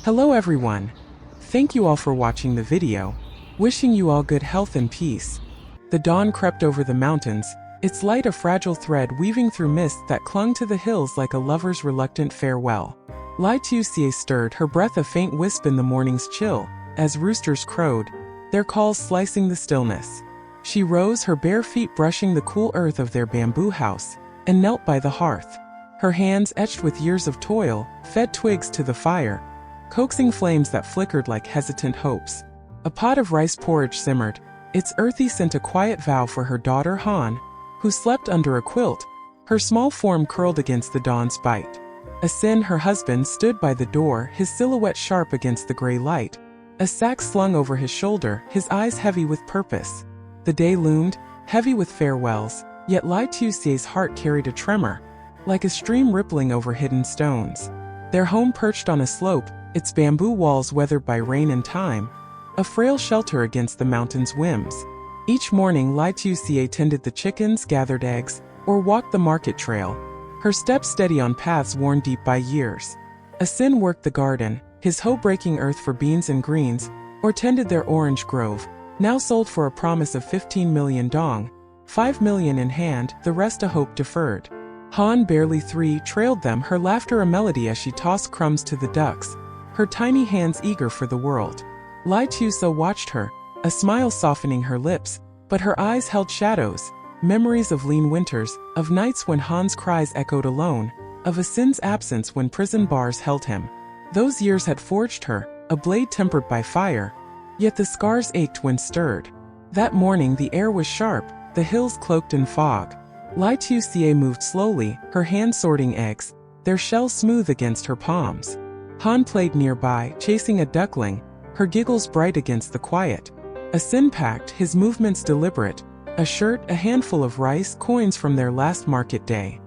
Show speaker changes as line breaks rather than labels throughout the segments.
Hello everyone. Thank you all for watching the video. Wishing you all good health and peace. The dawn crept over the mountains, its light a fragile thread weaving through mist that clung to the hills like a lover's reluctant farewell. Lytuca stirred, her breath a faint wisp in the morning's chill, as roosters crowed, their calls slicing the stillness. She rose, her bare feet brushing the cool earth of their bamboo house, and knelt by the hearth. Her hands, etched with years of toil, fed twigs to the fire, coaxing flames that flickered like hesitant hopes. A pot of rice porridge simmered, its earthy scent a quiet vow for her daughter Han, who slept under a quilt, her small form curled against the dawn's bite. Tien, her husband, stood by the door, his silhouette sharp against the gray light, a sack slung over his shoulder, his eyes heavy with purpose. The day loomed, heavy with farewells, yet Lytuca's heart carried a tremor, like a stream rippling over hidden stones. Their home perched on a slope, its bamboo walls weathered by rain and time, a frail shelter against the mountain's whims. Each morning Lytuca tended the chickens, gathered eggs, or walked the market trail, her steps steady on paths worn deep by years. Tien worked the garden, his hoe breaking earth for beans and greens, or tended their orange grove, now sold for a promise of 15 million dong, 5 million in hand, the rest a hope deferred. Han, barely 3, trailed them, her laughter a melody as she tossed crumbs to the ducks, her tiny hands eager for the world. Lytuca watched her, a smile softening her lips, but her eyes held shadows, memories of lean winters, of nights when Han's cries echoed alone, of Tien's absence when prison bars held him. Those years had forged her, a blade tempered by fire, yet the scars ached when stirred. That morning the air was sharp, the hills cloaked in fog. Lytuca moved slowly, her hands sorting eggs, their shells smooth against her palms. Han played nearby, chasing a duckling, her giggles bright against the quiet. Tien packed, his movements deliberate, a shirt, a handful of rice, coins from their last market day.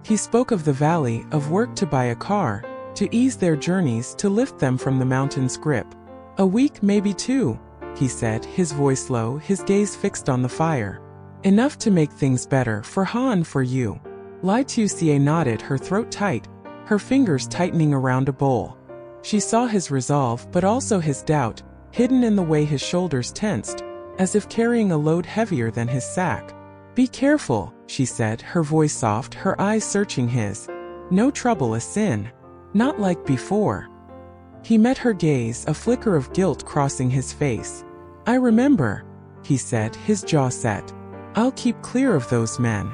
He spoke of the valley, of work to buy a car, to ease their journeys, to lift them from the mountain's grip. A week, maybe 2, he said, his voice low, his gaze fixed on the fire. Enough to make things better, for Han, for you. Lytuca nodded, her throat tight, her fingers tightening around a bowl. She saw his resolve, but also his doubt, hidden in the way his shoulders tensed, as if carrying a load heavier than his sack. Be careful, she said, her voice soft, her eyes searching his. No trouble, Tien. Not like before. He met her gaze, a flicker of guilt crossing his face. I remember, he said, his jaw set. I'll keep clear of those men.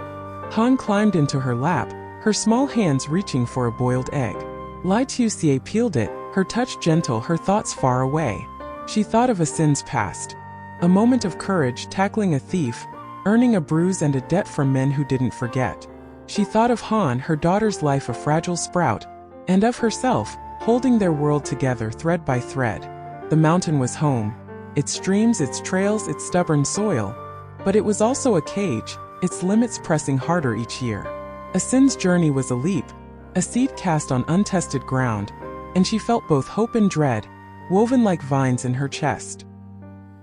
Han climbed into her lap, her small hands reaching for a boiled egg. Lytuca peeled it, her touch gentle, her thoughts far away. She thought of Tien's past. A moment of courage, tackling a thief, earning a bruise and a debt from men who didn't forget. She thought of Han, her daughter's life a fragile sprout, and of herself, holding their world together thread by thread. The mountain was home, its streams, its trails, its stubborn soil, but it was also a cage, its limits pressing harder each year. Tien's journey was a leap, a seed cast on untested ground, and she felt both hope and dread, woven like vines in her chest.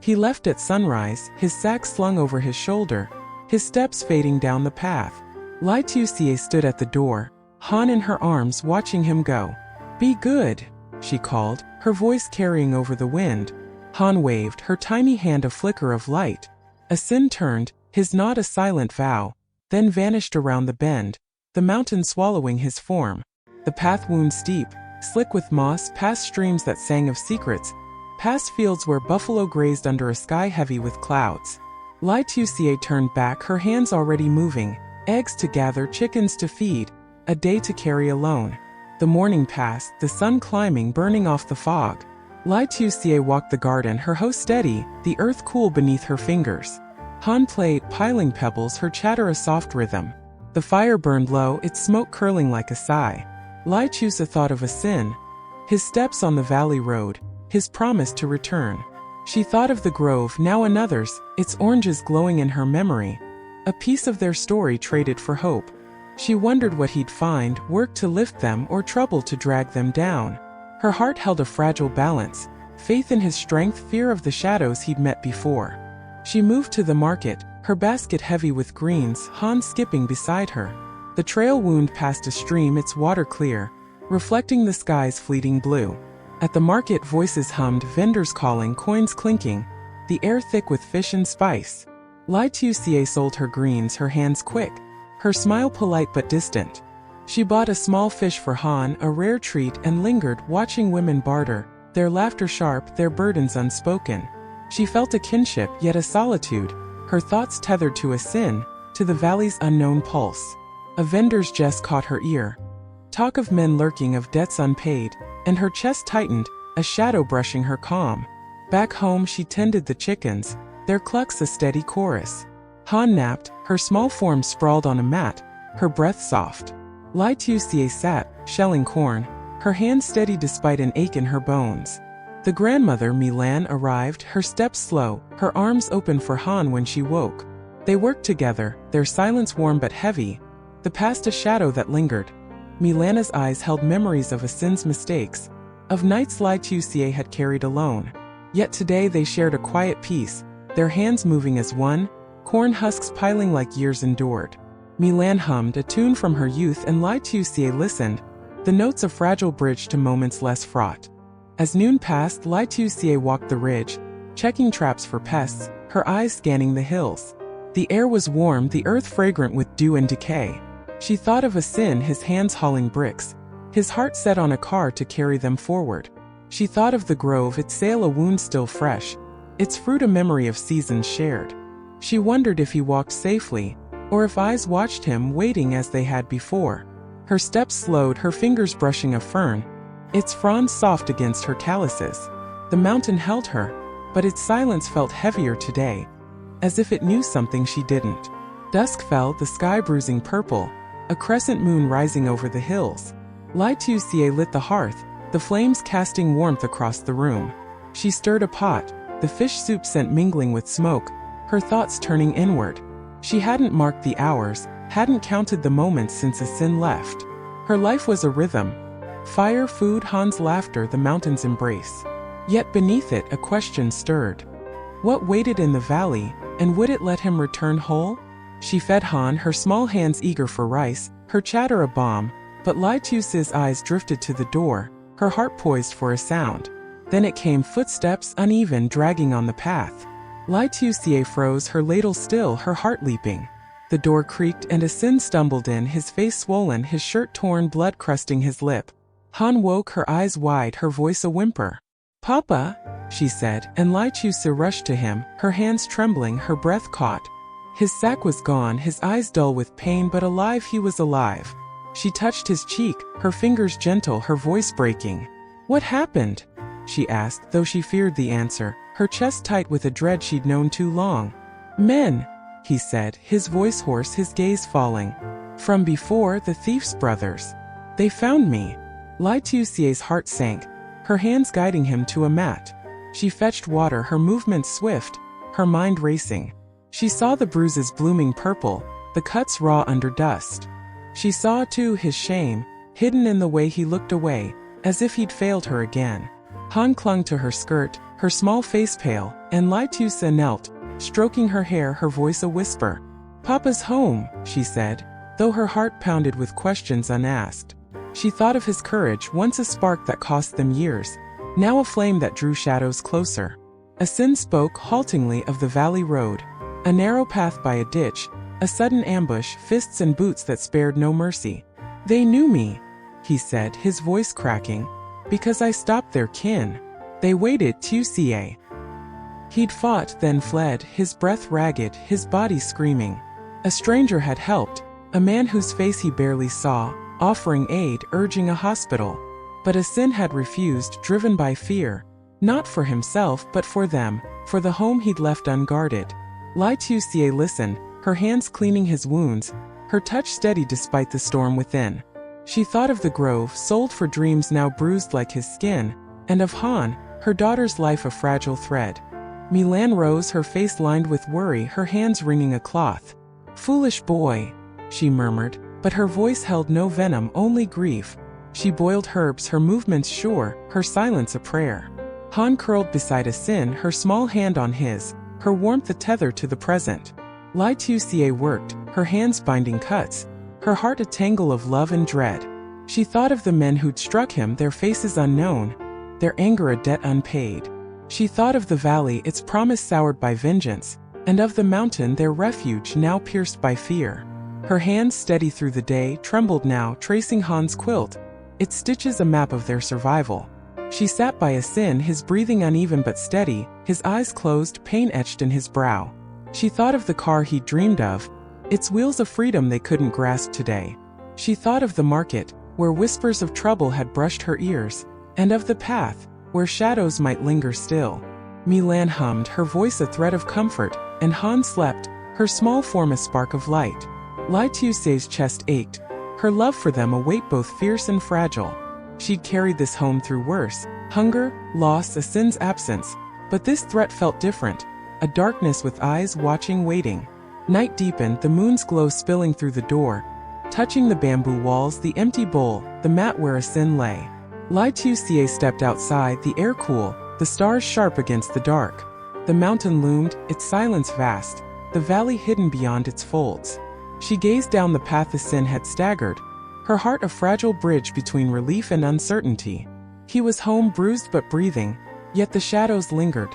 He left at sunrise, his sack slung over his shoulder, his steps fading down the path. Lytuca stood at the door, Han in her arms watching him go. Be good, she called, her voice carrying over the wind. Han waved, her tiny hand a flicker of light. Tien turned, his nod a silent vow, then vanished around the bend, the mountain swallowing his form. The path wound steep, slick with moss, past streams that sang of secrets, past fields where buffalo grazed under a sky heavy with clouds. Lytuca turned back, her hands already moving, eggs to gather, chickens to feed, a day to carry alone. The morning passed, the sun climbing, burning off the fog. Lytuca walked the garden, her hoe steady, the earth cool beneath her fingers. Han played, piling pebbles, her chatter a soft rhythm. The fire burned low, its smoke curling like a sigh. Lytuca thought of Tien, his steps on the valley road, his promise to return. She thought of the grove, now another's, its oranges glowing in her memory, a piece of their story traded for hope. She wondered what he'd find, work to lift them or trouble to drag them down. Her heart held a fragile balance, faith in his strength, fear of the shadows he'd met before. She moved to the market, her basket heavy with greens, Han skipping beside her. The trail wound past a stream, its water clear, reflecting the sky's fleeting blue. At the market, voices hummed, vendors calling, coins clinking, the air thick with fish and spice. Lytuca sold her greens, her hands quick, her smile polite but distant. She bought a small fish for Han, a rare treat, and lingered, watching women barter, their laughter sharp, their burdens unspoken. She felt a kinship, yet a solitude, her thoughts tethered to a sin, to the valley's unknown pulse. A vendor's jest caught her ear. Talk of men lurking, of debts unpaid, and her chest tightened, a shadow brushing her calm. Back home she tended the chickens, their clucks a steady chorus. Han napped, her small form sprawled on a mat, her breath soft. Lytuca sat, shelling corn, her hands steady despite an ache in her bones. The grandmother Milan arrived, her steps slow, her arms open for Han when she woke. They worked together, their silence warm but heavy, the past a shadow that lingered. Milana's eyes held memories of a sin's mistakes, of nights Lytuca had carried alone. Yet today they shared a quiet peace, their hands moving as one, corn husks piling like years endured. Milan hummed a tune from her youth and Lytuca listened, the notes a fragile bridge to moments less fraught. As noon passed, Lytuca walked the ridge, checking traps for pests, her eyes scanning the hills. The air was warm, the earth fragrant with dew and decay. She thought of a sin, his hands hauling bricks, his heart set on a car to carry them forward. She thought of the grove, its sail a wound still fresh, its fruit a memory of seasons shared. She wondered if he walked safely, or if eyes watched him waiting as they had before. Her steps slowed, her fingers brushing a fern, its fronds soft against her calluses. The mountain held her, but its silence felt heavier today, as if it knew something she didn't. Dusk fell, the sky bruising purple, a crescent moon rising over the hills. Lytuca lit the hearth, the flames casting warmth across the room. She stirred a pot, the fish soup scent mingling with smoke, her thoughts turning inward. She hadn't marked the hours, hadn't counted the moments since a sin left. Her life was a rhythm. Fire, food, Han's laughter, the mountain's embrace. Yet beneath it a question stirred. What waited in the valley, and would it let him return whole? She fed Han, her small hands eager for rice, her chatter a balm, but Lytuca's eyes drifted to the door, her heart poised for a sound. Then it came, footsteps uneven dragging on the path. Lytuca froze, her ladle still, her heart leaping. The door creaked and a sin stumbled in, his face swollen, his shirt torn, blood crusting his lip. Han woke, her eyes wide, her voice a whimper. "Papa," she said, and Lytuca rushed to him, her hands trembling, her breath caught. His sack was gone, his eyes dull with pain, but alive, he was alive. She touched his cheek, her fingers gentle, her voice breaking. "What happened?" she asked, though she feared the answer, her chest tight with a dread she'd known too long. "Men," he said, his voice hoarse, his gaze falling. "From before, the thief's brothers. They found me." Lytuca's heart sank, her hands guiding him to a mat. She fetched water, her movements swift, her mind racing. She saw the bruises blooming purple, the cuts raw under dust. She saw, too, his shame, hidden in the way he looked away, as if he'd failed her again. Han clung to her skirt, her small face pale, and Lytuca knelt, stroking her hair, her voice a whisper. "Papa's home," she said, though her heart pounded with questions unasked. She thought of his courage, once a spark that cost them years, now a flame that drew shadows closer. A sin spoke haltingly of the valley road, a narrow path by a ditch, a sudden ambush, fists and boots that spared no mercy. "They knew me," he said, his voice cracking, "because I stopped their kin. They waited to see." He'd fought, then fled, his breath ragged, his body screaming. A stranger had helped, a man whose face he barely saw, offering aid, urging a hospital. But a sin had refused, driven by fear, not for himself but for them, for the home he'd left unguarded. Lytuca listened, her hands cleaning his wounds, her touch steady despite the storm within. She thought of the grove, sold for dreams now bruised like his skin, and of Han, her daughter's life a fragile thread. Milan rose, her face lined with worry, her hands wringing a cloth. "Foolish boy," she murmured, but her voice held no venom, only grief. She boiled herbs, her movements sure, her silence a prayer. Han curled beside a sin, her small hand on his, her warmth a tether to the present. Lytuca worked, her hands binding cuts, her heart a tangle of love and dread. She thought of the men who'd struck him, their faces unknown, their anger a debt unpaid. She thought of the valley, its promise soured by vengeance, and of the mountain, their refuge now pierced by fear. Her hands, steady through the day, trembled now, tracing Han's quilt, its stitches a map of their survival. She sat by a sin, his breathing uneven but steady, his eyes closed, pain etched in his brow. She thought of the car he'd dreamed of, its wheels of freedom they couldn't grasp today. She thought of the market, where whispers of trouble had brushed her ears, and of the path, where shadows might linger still. Milan hummed, her voice a thread of comfort, and Han slept, her small form a spark of light. Lytuca's chest ached, her love for them a weight both fierce and fragile. She'd carried this home through worse, hunger, loss, a sin's absence, but this threat felt different, a darkness with eyes watching, waiting. Night deepened, the moon's glow spilling through the door, touching the bamboo walls, the empty bowl, the mat where a sin lay. Lytuca stepped outside, the air cool, the stars sharp against the dark. The mountain loomed, its silence vast, the valley hidden beyond its folds. She gazed down the path the sin had staggered, her heart a fragile bridge between relief and uncertainty. He was home, bruised but breathing, yet the shadows lingered.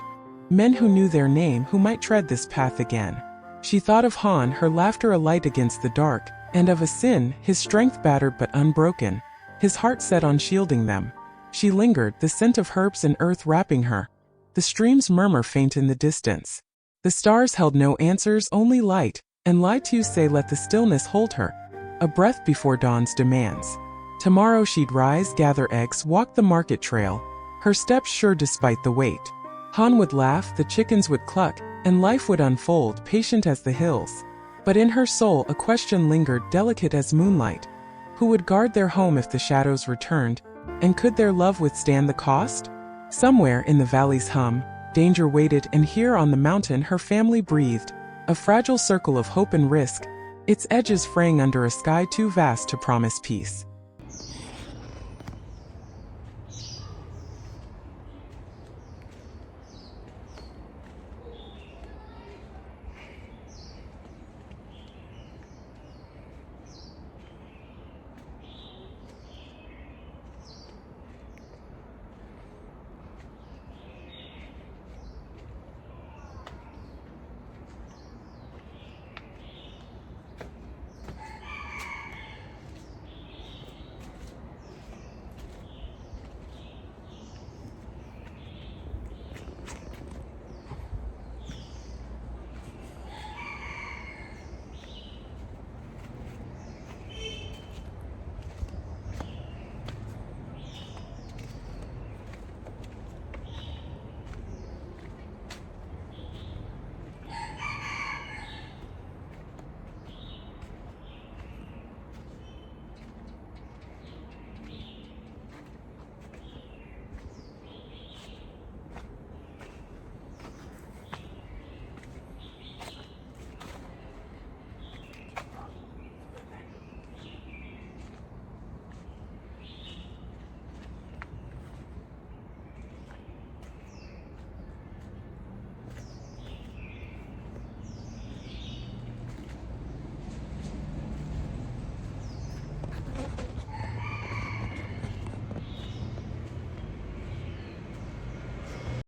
Men who knew their name, who might tread this path again. She thought of Han, her laughter a light against the dark, and of a sin, his strength battered but unbroken, his heart set on shielding them. She lingered, the scent of herbs and earth wrapping her, the stream's murmur faint in the distance. The stars held no answers, only light, and Lytuca let the stillness hold her, a breath before dawn's demands. Tomorrow she'd rise, gather eggs, walk the market trail, her steps sure despite the weight. Han would laugh, the chickens would cluck, and life would unfold, patient as the hills. But in her soul a question lingered, delicate as moonlight. Who would guard their home if the shadows returned, and could their love withstand the cost? Somewhere in the valley's hum, danger waited, and here on the mountain her family breathed, a fragile circle of hope and risk, its edges fraying under a sky too vast to promise peace.